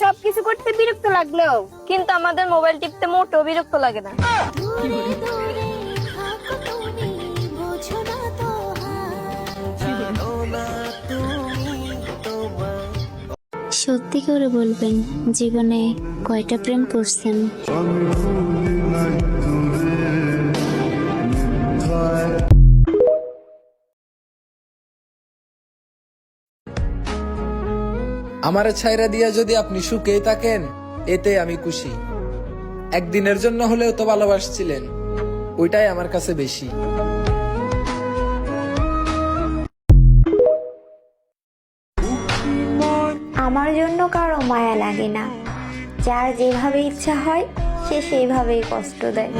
সবকিছু করতে বিরক্ত লাগলো, কিন্তু আমাদের মোবাইল টিপতে মোটেও বিরক্ত লাগে না। সত্যি করে বলবেন, জীবনে কয়টা প্রেম করছেন? আমার ছাইরা দিয়া যদি আপনি সুখেই থাকেন, এতে আমি খুশি। একদিনের জন্য হলেও তো ভালোবাসছিলেন, ওইটাই আমার কাছে বেশি। আমার জন্য কারো মায়া লাগে না, যার যেভাবে ইচ্ছা হয় সে সেইভাবেই কষ্ট দেয়।